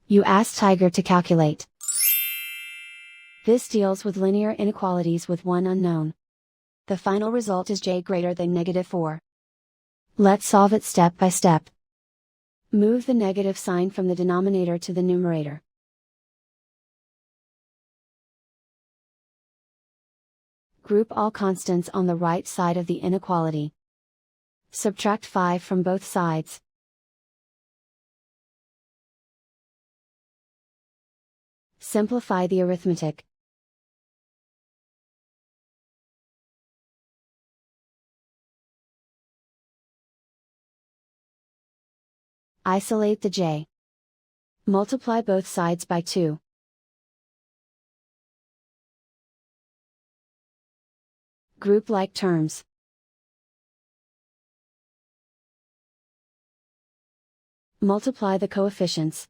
You ask Tiger to calculate. This deals with linear inequalities with one unknown. The final result is j greater than -4. Let's solve it step by step. Move the negative sign from the denominator to the numerator. Group all constants on the right side of the inequality. Subtract 5 from both sides. Simplify the arithmetic. Isolate the j. Multiply both sides by 2. Group like terms. Multiply the coefficients.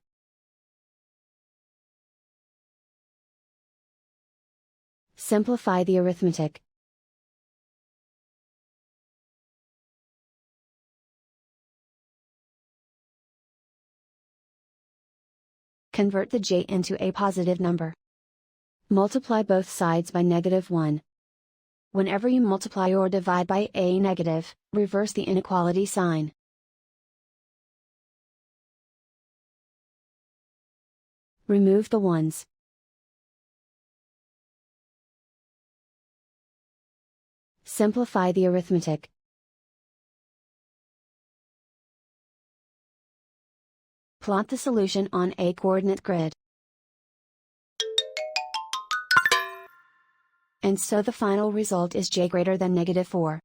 Simplify the arithmetic. Convert the j into a positive number. Multiply both sides by -1. Whenever you multiply or divide by a negative, reverse the inequality sign. Remove the ones. Simplify the arithmetic. Plot the solution on a coordinate grid. And so the final result is j greater than -4.